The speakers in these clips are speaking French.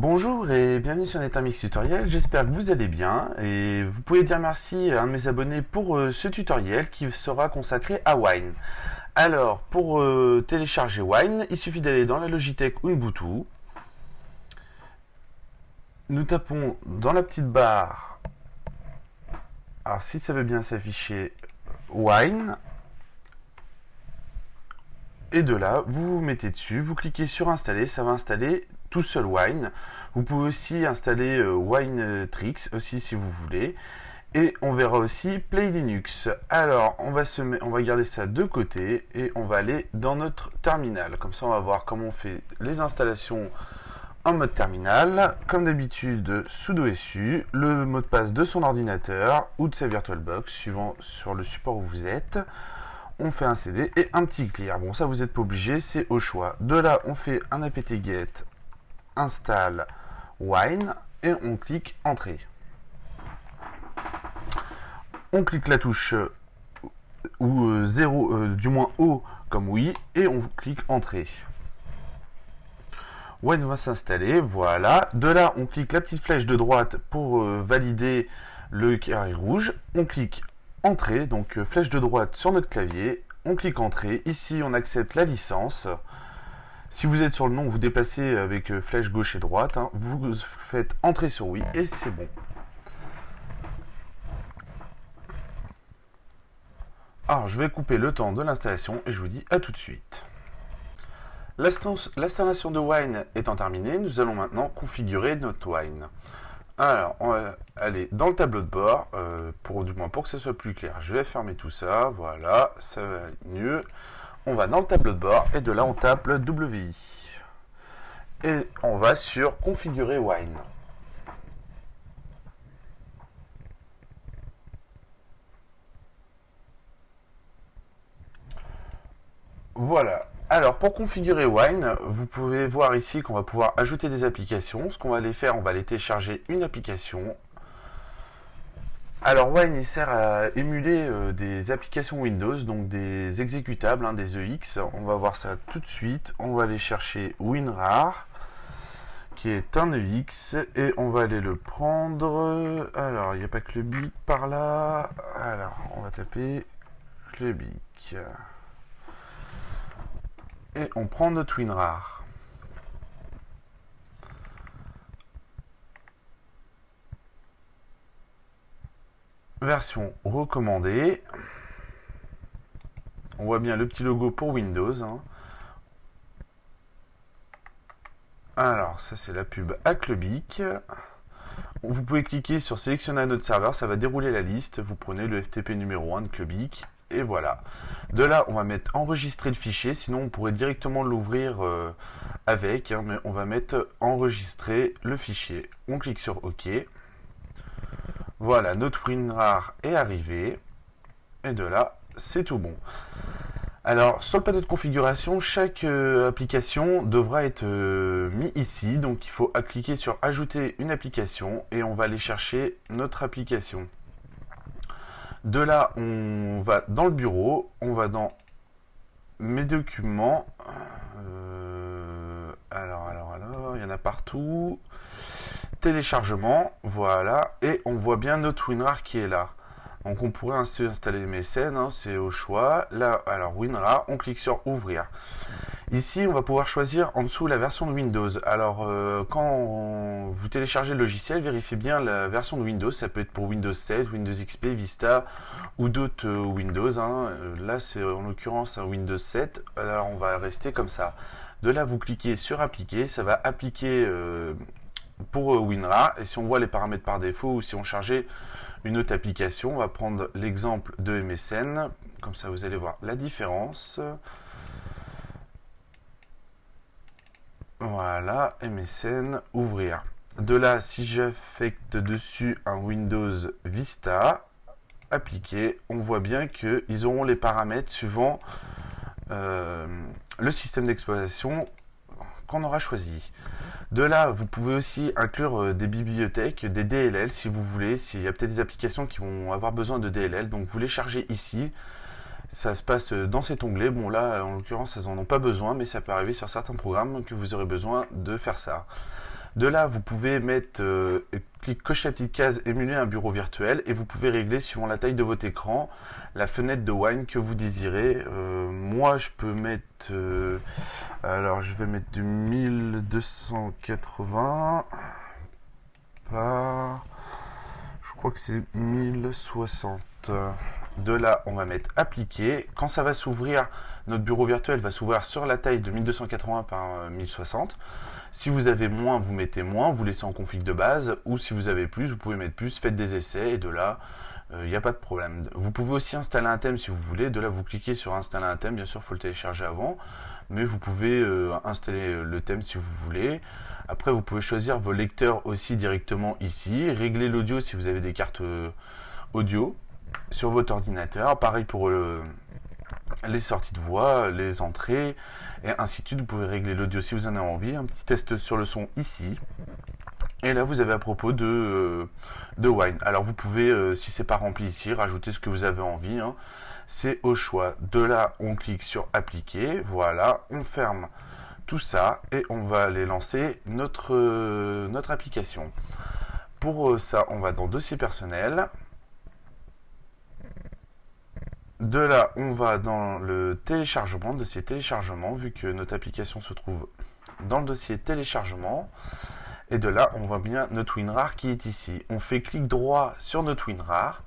Bonjour et bienvenue sur NetAmix Tutoriel, j'espère que vous allez bien et vous pouvez dire merci à un de mes abonnés pour ce tutoriel qui sera consacré à Wine. Alors pour télécharger Wine, il suffit d'aller dans la Logitech Ubuntu. Nous tapons dans la petite barre, alors si ça veut bien s'afficher, Wine. Et de là, vous vous mettez dessus, vous cliquez sur installer, ça va installer tout seul Wine. Vous pouvez aussi installer Wine Tricks aussi si vous voulez. Et on verra aussi Play Linux. Alors, on va garder ça de côté et on va aller dans notre terminal. Comme ça, on va voir comment on fait les installations en mode terminal. Comme d'habitude, sudo su, le mot de passe de son ordinateur ou de sa VirtualBox, suivant sur le support où vous êtes. On fait un CD et un petit clear. Bon, ça vous n'êtes pas obligé, c'est au choix. De là, on fait un apt-get install Wine et on clique entrée. On clique la touche ou 0, du moins O comme oui, et on clique entrée. Wine va s'installer, voilà. De là, on clique la petite flèche de droite pour valider le carré rouge. On clique entrée, donc flèche de droite sur notre clavier, on clique entrée, ici on accepte la licence. Si vous êtes sur le nom, vous déplacez avec flèche gauche et droite, hein, vous faites entrée sur oui et c'est bon. Alors je vais couper le temps de l'installation et je vous dis à tout de suite. L'installation de Wine étant terminée, nous allons maintenant configurer notre Wine. Alors, on va aller dans le tableau de bord, du moins pour que ce soit plus clair. Je vais fermer tout ça, voilà, ça va mieux. On va dans le tableau de bord et de là on tape le WI. Et on va sur configurer Wine. Voilà. Alors pour configurer Wine, vous pouvez voir ici qu'on va pouvoir ajouter des applications. Ce qu'on va aller faire, on va aller télécharger une application. Alors Wine il sert à émuler des applications Windows, donc des exécutables, hein, des EX. On va voir ça tout de suite. On va aller chercher WinRAR, qui est un EX, et on va aller le prendre. Alors il n'y a pas que le BIC par là. Alors on va taper le BIC. Et on prend notre WinRAR. Version recommandée. On voit bien le petit logo pour Windows. Hein. Alors, ça c'est la pub à Clubic. Vous pouvez cliquer sur sélectionner un autre serveur, ça va dérouler la liste. Vous prenez le FTP numéro 1 de Clubic. Et voilà. De là, on va mettre enregistrer le fichier. Sinon, on pourrait directement l'ouvrir avec. Hein, mais on va mettre enregistrer le fichier. On clique sur OK. Voilà, notre WinRAR est arrivé. Et de là, c'est tout bon. Alors, sur le panneau de configuration, chaque application devra être mis ici. Donc, il faut cliquer sur ajouter une application. Et on va aller chercher notre application. De là, on va dans le bureau, on va dans mes documents. Alors, il y en a partout. Téléchargement, voilà. Et on voit bien notre WinRAR qui est là. Donc on pourrait installer MSN, hein, c'est au choix. Là, alors WinRAR, on clique sur ouvrir. Ici, on va pouvoir choisir en dessous la version de Windows. Alors, quand vous téléchargez le logiciel, vérifiez bien la version de Windows. Ça peut être pour Windows 7, Windows XP, Vista ou d'autres Windows. Hein. Là, c'est en l'occurrence un Windows 7. Alors, on va rester comme ça. De là, vous cliquez sur appliquer. Ça va appliquer pour WinRAR. Et si on voit les paramètres par défaut ou si on chargeait une autre application, on va prendre l'exemple de MSN. Comme ça, vous allez voir la différence. Voilà, MSN, ouvrir. De là, si j'affecte dessus un Windows Vista, appliquer, on voit bien qu'ils auront les paramètres suivant le système d'exploitation qu'on aura choisi. De là, vous pouvez aussi inclure des bibliothèques, des DLL si vous voulez, s'il y a peut-être des applications qui vont avoir besoin de DLL, donc vous les chargez ici. Ça se passe dans cet onglet. Bon là, en l'occurrence, elles n'en ont pas besoin, mais ça peut arriver sur certains programmes que vous aurez besoin de faire ça. De là, vous pouvez mettre, cocher la petite case émuler un bureau virtuel et vous pouvez régler suivant la taille de votre écran la fenêtre de Wine que vous désirez. Moi, je peux mettre, alors je vais mettre du 1280 par, je crois que c'est 1060. De là, on va mettre appliquer. Quand ça va s'ouvrir, notre bureau virtuel va s'ouvrir sur la taille de 1280 par 1060. Si vous avez moins, vous mettez moins, vous laissez en config de base, ou si vous avez plus, vous pouvez mettre plus, faites des essais, et de là, il n'y a pas de problème. Vous pouvez aussi installer un thème si vous voulez, de là vous cliquez sur installer un thème, bien sûr il faut le télécharger avant, mais vous pouvez installer le thème si vous voulez. Après vous pouvez choisir vos lecteurs aussi directement ici, régler l'audio si vous avez des cartes audio sur votre ordinateur, pareil pour les sorties de voix, les entrées, et ainsi de suite. Vous pouvez régler l'audio si vous en avez envie. Un petit test sur le son ici. Et là, vous avez à propos de Wine. Alors, vous pouvez, si c'est pas rempli ici, rajouter ce que vous avez envie. Hein. C'est au choix. De là, on clique sur appliquer. Voilà, on ferme tout ça et on va aller lancer notre application. Pour ça, on va dans dossier personnel. De là, on va dans le téléchargement, dossier téléchargement, vu que notre application se trouve dans le dossier téléchargement. Et de là, on voit bien notre WinRAR qui est ici. On fait clic droit sur notre WinRAR.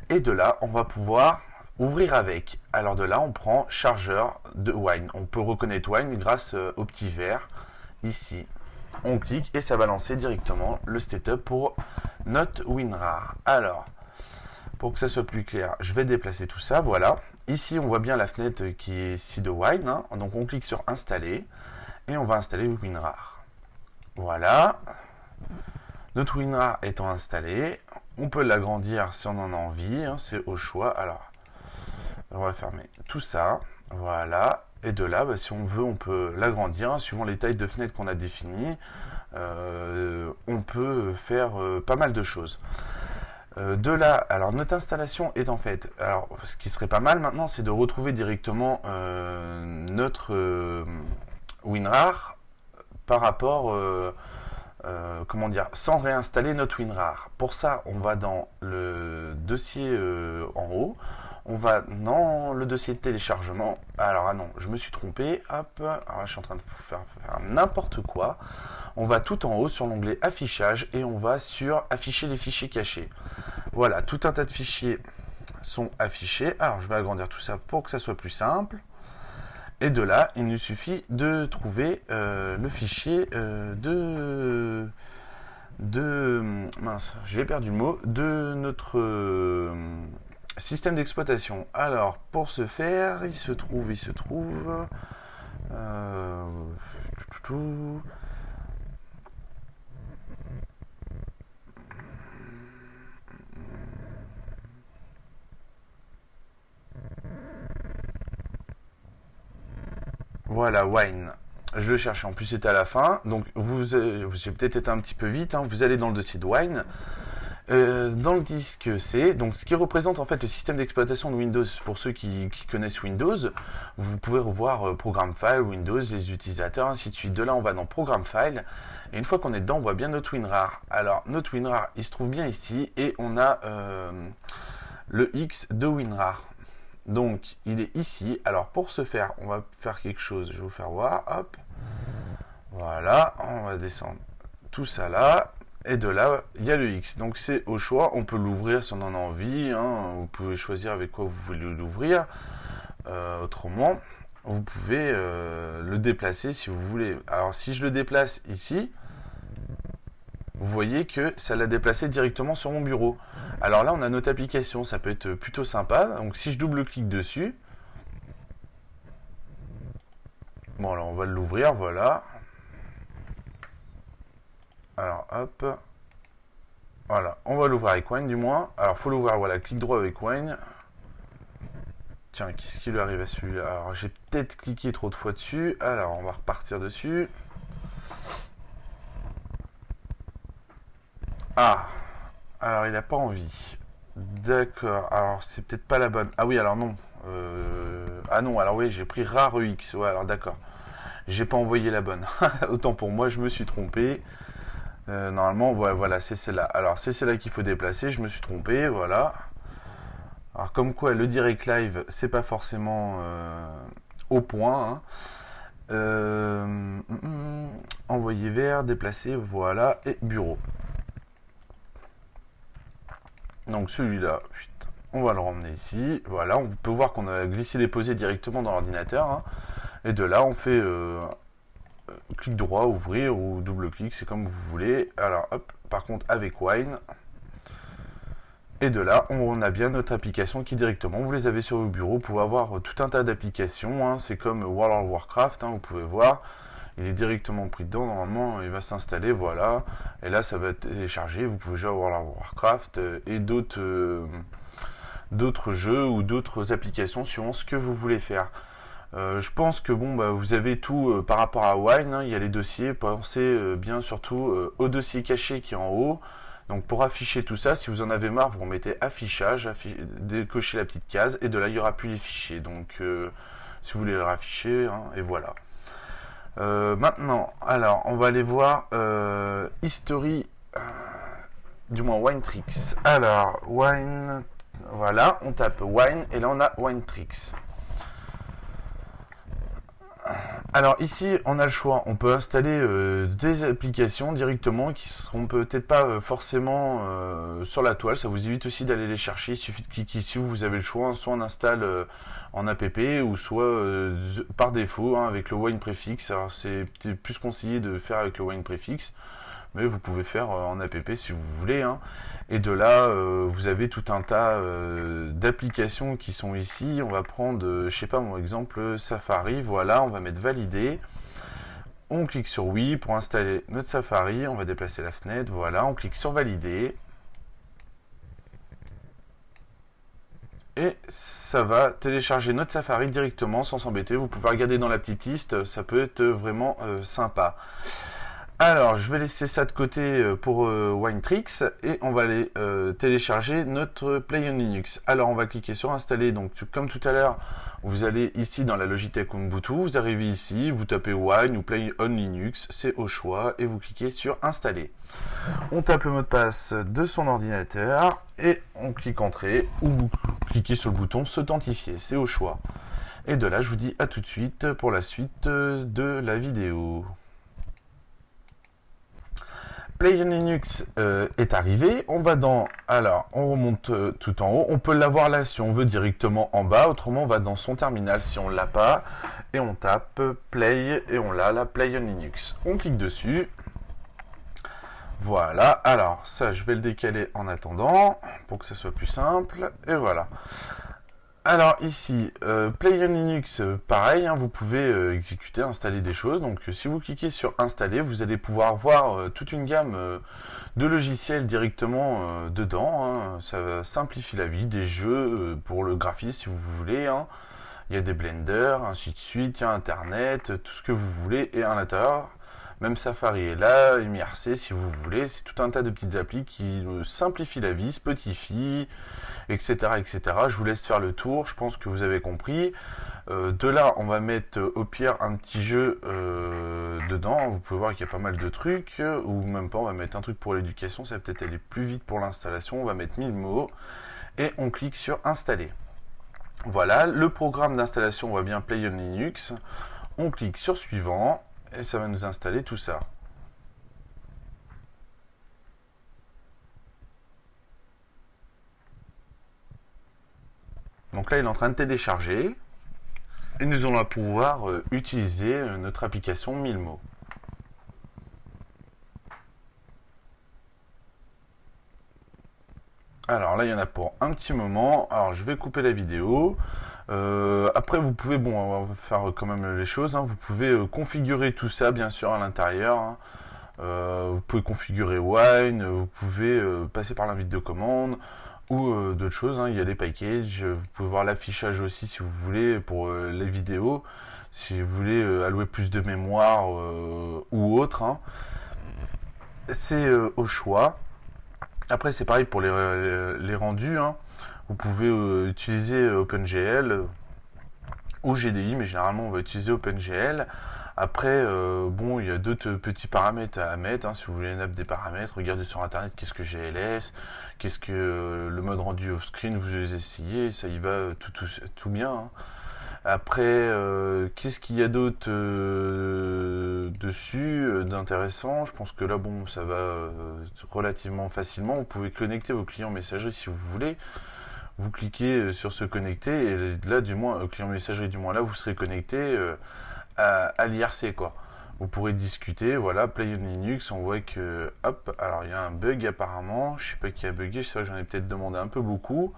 Et de là, on va pouvoir ouvrir avec. Alors de là, on prend chargeur de Wine. On peut reconnaître Wine grâce au petit vert ici. On clique et ça va lancer directement le setup pour notre WinRAR. Alors, pour que ça soit plus clair, je vais déplacer tout ça, voilà. Ici, on voit bien la fenêtre qui est ici de Wine, hein. Donc on clique sur installer et on va installer WinRAR. Voilà. Notre WinRAR étant installé, on peut l'agrandir si on en a envie, hein. C'est au choix. Alors, on va fermer tout ça, voilà. Et de là, si on veut, on peut l'agrandir, hein, suivant les tailles de fenêtres qu'on a définies. On peut faire pas mal de choses. De là, alors notre installation est en fait, alors ce qui serait pas mal maintenant, c'est de retrouver directement notre WinRAR par rapport, comment dire, sans réinstaller notre WinRAR. Pour ça, on va dans le dossier en haut, on va dans le dossier de téléchargement. Alors ah non, je me suis trompé, hop, alors là, je suis en train de faire n'importe quoi. On va tout en haut sur l'onglet affichage et on va sur afficher les fichiers cachés. Voilà, tout un tas de fichiers sont affichés. Alors, je vais agrandir tout ça pour que ça soit plus simple. Et de là, il nous suffit de trouver le fichier mince, j'ai perdu le mot, de notre système d'exploitation. Alors, pour ce faire, il se trouve, voilà, Wine. Je le cherchais, en plus c'était à la fin. Donc j'ai peut-être été un petit peu vite. Hein. Vous allez dans le dossier de Wine. Dans le disque C, donc ce qui représente en fait le système d'exploitation de Windows pour ceux qui connaissent Windows, vous pouvez revoir Programme File, Windows, les utilisateurs, ainsi de suite. De là, on va dans Programme File, et une fois qu'on est dedans, on voit bien notre WinRAR. Alors, notre WinRAR, il se trouve bien ici, et on a le X de WinRAR. Donc, il est ici. Alors, pour ce faire, on va faire quelque chose. Je vais vous faire voir. Hop. Voilà. On va descendre tout ça là. Et de là, il y a le X. Donc, c'est au choix. On peut l'ouvrir si on en a envie. Hein. Vous pouvez choisir avec quoi vous voulez l'ouvrir. Autrement, vous pouvez le déplacer si vous voulez. Alors, si je le déplace ici, vous voyez que ça l'a déplacé directement sur mon bureau. Alors là, on a notre application, ça peut être plutôt sympa. Donc si je double-clique dessus, bon alors on va l'ouvrir, voilà. Alors hop, voilà, on va l'ouvrir avec Wine du moins. Alors faut l'ouvrir, voilà, clic droit avec Wine. Tiens, qu'est-ce qui lui arrive à celui-là? Alors j'ai peut-être cliqué trop de fois dessus. Alors on va repartir dessus. Ah, alors il n'a pas envie. D'accord, alors c'est peut-être pas la bonne. Ah oui, alors non. Ah non, alors oui, j'ai pris rare EX. Ouais, alors d'accord. J'ai pas envoyé la bonne. Autant pour moi, je me suis trompé. Normalement, voilà, c'est celle-là. Alors, c'est celle-là qu'il faut déplacer. Je me suis trompé, voilà. Alors, comme quoi, le direct live, c'est pas forcément au point. Hein. Envoyer vers, déplacer, voilà, et bureau. Donc, celui-là, on va le ramener ici. Voilà, on peut voir qu'on a glissé-déposé directement dans l'ordinateur. Hein. Et de là, on fait clic droit, ouvrir ou double-clic, c'est comme vous voulez. Alors, hop, par contre, avec Wine. Et de là, on a bien notre application qui directement, vous les avez sur vos bureaux, vous pouvez avoir tout un tas d'applications. Hein. C'est comme World of Warcraft, hein, vous pouvez voir. Il est directement pris dedans, normalement, il va s'installer, voilà. Et là, ça va être téléchargé. Vous pouvez jouer à World of Warcraft et d'autres jeux ou d'autres applications suivant ce que vous voulez faire. Je pense que bon, vous avez tout par rapport à Wine. Hein, il y a les dossiers. Pensez bien surtout au dossier caché qui est en haut. Donc pour afficher tout ça, si vous en avez marre, vous remettez affichage, décochez la petite case et de là il n'y aura plus les fichiers. Donc si vous voulez les rafficher, hein, et voilà. Maintenant, alors on va aller voir History, du moins Winetricks. Alors Wine, voilà, on tape Wine et là on a Winetricks. Alors ici, on a le choix. On peut installer des applications directement qui seront peut-être pas forcément sur la toile. Ça vous évite aussi d'aller les chercher. Il suffit de cliquer ici, vous avez le choix. Soit on installe en app ou soit par défaut hein, avec le Wine Prefix. Alors c'est plus conseillé de faire avec le Wine Prefix. Mais vous pouvez faire en app si vous voulez. Hein. Et de là, vous avez tout un tas d'applications qui sont ici. On va prendre, je sais pas, mon exemple Safari. Voilà, on va mettre valider. On clique sur oui pour installer notre Safari. On va déplacer la fenêtre. Voilà, on clique sur valider. Et ça va télécharger notre Safari directement sans s'embêter. Vous pouvez regarder dans la petite liste. Ça peut être vraiment sympa. Alors, je vais laisser ça de côté pour Winetricks et on va aller télécharger notre Play on Linux. Alors, on va cliquer sur installer. Donc, comme tout à l'heure, vous allez ici dans la Logitech Ubuntu, vous arrivez ici, vous tapez Wine ou Play on Linux, c'est au choix et vous cliquez sur installer. On tape le mot de passe de son ordinateur et on clique entrée ou vous cliquez sur le bouton s'authentifier, c'est au choix. Et de là, je vous dis à tout de suite pour la suite de la vidéo. Play on Linux est arrivé, on va dans, alors on remonte tout en haut, on peut l'avoir là si on veut directement en bas, autrement on va dans son terminal si on l'a pas, et on tape Play, et on l'a, la Play on Linux. On clique dessus, voilà, alors ça je vais le décaler en attendant, pour que ça soit plus simple, et voilà. Alors ici, Play on Linux, pareil, hein, vous pouvez exécuter, installer des choses. Donc si vous cliquez sur installer, vous allez pouvoir voir toute une gamme de logiciels directement dedans. Hein. Ça simplifie la vie, des jeux pour le graphisme si vous voulez. Hein. Il y a des blenders, ainsi de suite, il y a Internet, tout ce que vous voulez. Et à l'intérieur, même Safari est là, MIRC si vous voulez. C'est tout un tas de petites applis qui simplifient la vie, Spotify, etc., etc. Je vous laisse faire le tour, je pense que vous avez compris. De là, on va mettre au pire un petit jeu dedans. Vous pouvez voir qu'il y a pas mal de trucs, ou même pas, on va mettre un truc pour l'éducation, ça va peut-être aller plus vite pour l'installation. On va mettre 1000 mots, et on clique sur installer. Voilà, le programme d'installation va bien Play on Linux. On clique sur suivant, et ça va nous installer tout ça. Donc là, il est en train de télécharger. Et nous allons pouvoir utiliser notre application 1000 mots. Alors là, il y en a pour un petit moment. Alors, je vais couper la vidéo. Après, vous pouvez, bon, on va faire quand même les choses. Hein. Vous pouvez configurer tout ça, bien sûr, à l'intérieur. Hein. Vous pouvez configurer Wine. Vous pouvez passer par l'invite de commande ou d'autres choses. Hein. Il y a les packages. Vous pouvez voir l'affichage aussi si vous voulez pour les vidéos. Si vous voulez allouer plus de mémoire ou autre. Hein. C'est au choix. Après, c'est pareil pour les rendus. Hein. Vous pouvez utiliser OpenGL ou GDI, mais généralement, on va utiliser OpenGL. Après, bon, il y a d'autres petits paramètres à mettre, hein, si vous voulez mettre des paramètres, regardez sur internet qu'est-ce que GLS, qu'est-ce que le mode rendu off-screen, vous les essayez, ça y va tout bien. Hein. Après, qu'est-ce qu'il y a d'autre dessus d'intéressant? Je pense que là, bon, ça va relativement facilement. Vous pouvez connecter vos clients messagerie si vous voulez. Vous cliquez sur se connecter et là, du moins, client messagerie, du moins là, vous serez connecté à l'IRC, quoi. Vous pourrez discuter, voilà, Play on Linux, on voit que, hop, alors il y a un bug apparemment, je sais pas qui a bugué, c'est vrai que j'en ai peut-être demandé un peu beaucoup.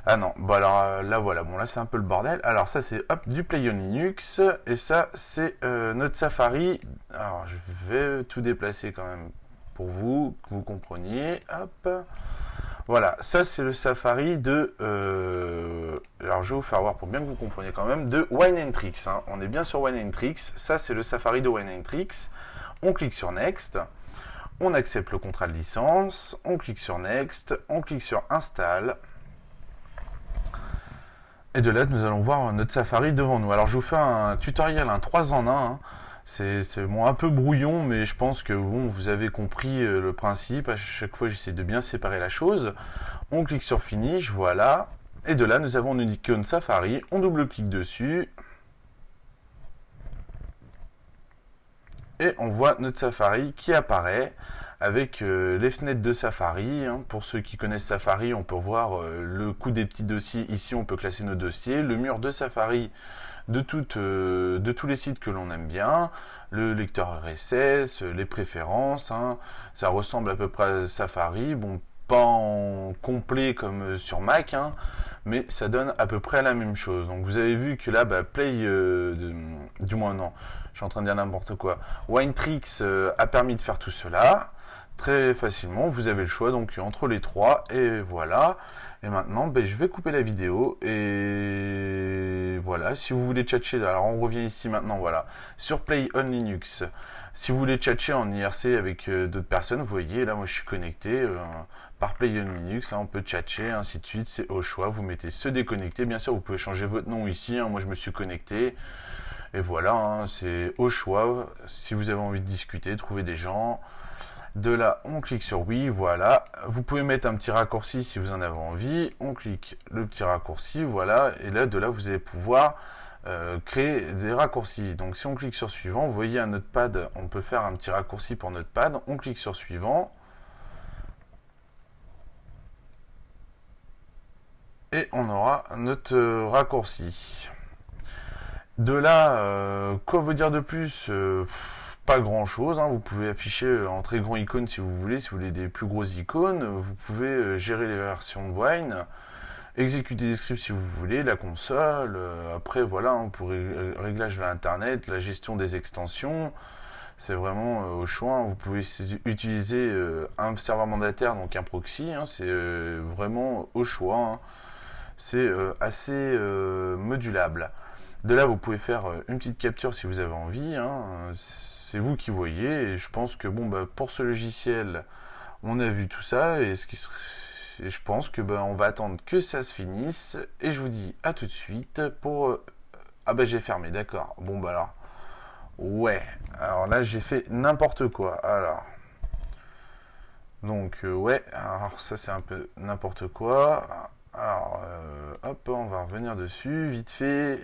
Ah non, bon alors là voilà, bon là c'est un peu le bordel. Alors ça c'est hop du Play on Linux et ça c'est notre Safari. Alors je vais tout déplacer quand même pour vous, que vous compreniez. Hop, voilà, ça c'est le Safari de. Alors je vais vous faire voir pour bien que vous compreniez quand même de Wine&Tricks. Hein. On est bien sur Wine&Tricks. Ça c'est le Safari de Wine&Tricks. On clique sur Next. On accepte le contrat de licence. On clique sur Next. On clique sur Install. Et de là, nous allons voir notre Safari devant nous. Alors, je vous fais un tutoriel, un 3 en 1. Hein. C'est bon, un peu brouillon, mais je pense que bon, vous avez compris le principe. À chaque fois, j'essaie de bien séparer la chose. On clique sur Finish, voilà. Et de là, nous avons une icône Safari. On double-clique dessus. Et on voit notre Safari qui apparaît avec les fenêtres de Safari. Hein. Pour ceux qui connaissent Safari, on peut voir le coup des petits dossiers. Ici, on peut classer nos dossiers. Le mur de Safari de tous les sites que l'on aime bien. Le lecteur RSS, les préférences. Hein. Ça ressemble à peu près à Safari. Bon, pas en complet comme sur Mac, hein, mais ça donne à peu près la même chose. Donc vous avez vu que là, Play, du moins non, je suis en train de dire n'importe quoi. Wine&Tricks a permis de faire tout cela très facilement. Vous avez le choix donc entre les trois et voilà. Et maintenant, je vais couper la vidéo et voilà. Si vous voulez tchatcher, alors on revient ici maintenant, voilà, sur Play on Linux. Si vous voulez tchatcher en IRC avec d'autres personnes, vous voyez, là moi je suis connecté par Play on Linux, hein, on peut tchatcher, ainsi de suite, c'est au choix. Vous mettez se déconnecter, bien sûr vous pouvez changer votre nom ici, hein, moi je me suis connecté. Et voilà, hein, c'est au choix, si vous avez envie de discuter, trouver des gens. De là, on clique sur oui, voilà. Vous pouvez mettre un petit raccourci si vous en avez envie. On clique le petit raccourci, voilà. Et là, de là, vous allez pouvoir créer des raccourcis. Donc, si on clique sur suivant, vous voyez un notepad. On peut faire un petit raccourci pour notepad. On clique sur suivant. Et on aura notre raccourci. De là, quoi vous dire de plus pas grand chose, hein. Vous pouvez afficher en très grand icône si vous voulez des plus grosses icônes, vous pouvez gérer les versions de Wine, exécuter des scripts si vous voulez, la console, après voilà, hein, pour réglage de l'internet, la gestion des extensions, c'est vraiment au choix, hein. Vous pouvez utiliser un serveur mandataire, donc un proxy, hein, c'est vraiment au choix, hein. C'est assez modulable. De là, vous pouvez faire une petite capture si vous avez envie, hein. C'est vous qui voyez, et je pense que bon, pour ce logiciel, on a vu tout ça, et je pense que on va attendre que ça se finisse, et je vous dis à tout de suite pour... Ah j'ai fermé, d'accord. Bon alors, ouais, alors là j'ai fait n'importe quoi, alors... Donc ouais, alors ça c'est un peu n'importe quoi, alors hop, on va revenir dessus, vite fait...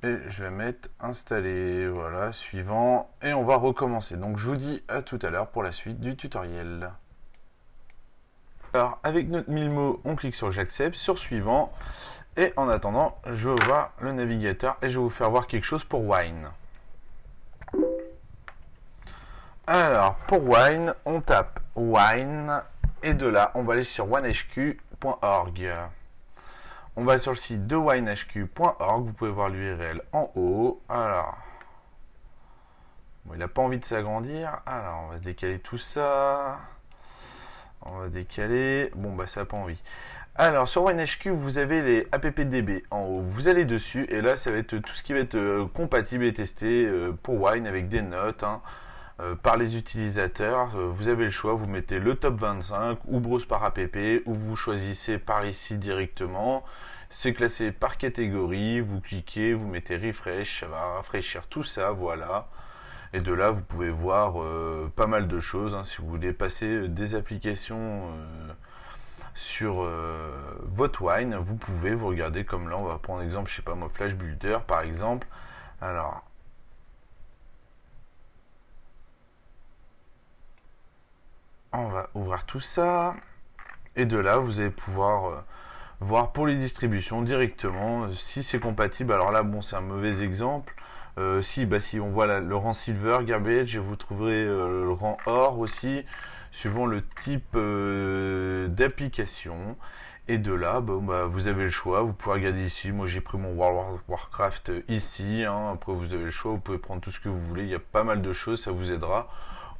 Et je vais mettre installer, voilà, suivant, et on va recommencer. Donc je vous dis à tout à l'heure pour la suite du tutoriel. Alors avec notre 1000 mots, on clique sur j'accepte, sur suivant, et en attendant, je vais voir le navigateur et je vais vous faire voir quelque chose pour Wine. Alors pour Wine, on tape Wine, et de là, on va aller sur winehq.org. On va sur le site de winehq.org, vous pouvez voir l'URL en haut. Alors, bon, il n'a pas envie de s'agrandir. Alors, on va décaler tout ça. On va décaler. Bon, ça n'a pas envie. Alors, sur winehq, vous avez les appdb en haut. Vous allez dessus et là, ça va être tout ce qui va être compatible et testé pour Wine avec des notes. Hein. par les utilisateurs. Vous avez le choix, vous mettez le top 25 ou browse par app, ou vous choisissez par ici directement. C'est classé par catégorie, vous cliquez, vous mettez refresh, ça va rafraîchir tout ça, voilà. Et de là, vous pouvez voir pas mal de choses. Hein, si vous voulez passer des applications sur votre wine, vous pouvez vous regarder comme là. On va prendre exemple, je sais pas moi, Flash Builder par exemple. Alors, on va ouvrir tout ça. Et de là, vous allez pouvoir voir pour les distributions directement si c'est compatible. Alors là, bon, c'est un mauvais exemple. Si on voit le rang Silver, Garbage, vous trouverez le rang Or aussi, suivant le type d'application. Et de là, vous avez le choix. Vous pouvez regarder ici. Moi, j'ai pris mon World of Warcraft ici. Hein. Après, vous avez le choix. Vous pouvez prendre tout ce que vous voulez. Il y a pas mal de choses. Ça vous aidera.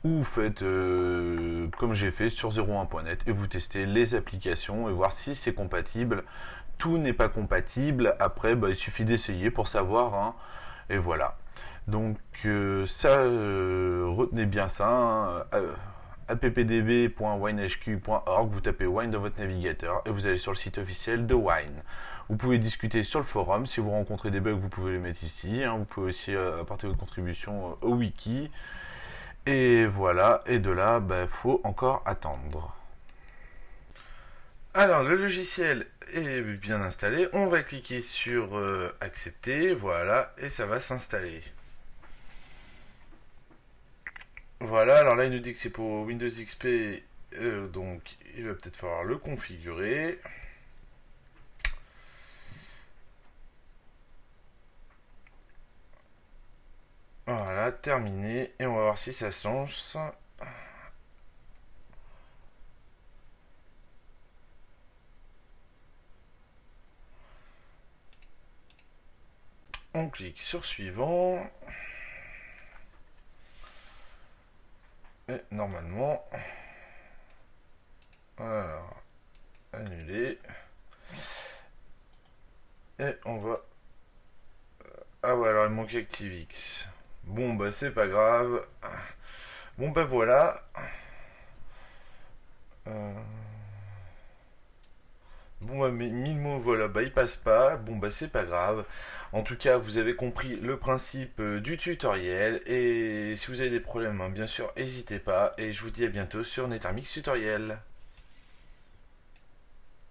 Ou vous faites comme j'ai fait sur 01.net et vous testez les applications et voir si c'est compatible. Tout n'est pas compatible. Après, il suffit d'essayer pour savoir. Hein. Et voilà. Donc retenez bien ça. Hein. appdb.winehq.org, vous tapez Wine dans votre navigateur et vous allez sur le site officiel de Wine. Vous pouvez discuter sur le forum. Si vous rencontrez des bugs, vous pouvez les mettre ici. Hein. Vous pouvez aussi apporter votre contribution au wiki. Et voilà, et de là, faut encore attendre. Alors, le logiciel est bien installé. On va cliquer sur accepter, voilà, et ça va s'installer. Voilà, alors là, il nous dit que c'est pour Windows XP, donc il va peut-être falloir le configurer. Voilà, terminé, et on va voir si ça change. On clique sur suivant. Et normalement, alors, annuler. Et on va... Ah ouais, alors il manque ActiveX. Bon, c'est pas grave. Bon, voilà. Bon, mais 1000 mots, voilà, il passe pas. Bon, c'est pas grave. En tout cas, vous avez compris le principe du tutoriel. Et si vous avez des problèmes, hein, bien sûr, n'hésitez pas. Et je vous dis à bientôt sur Nethermix Tutoriel.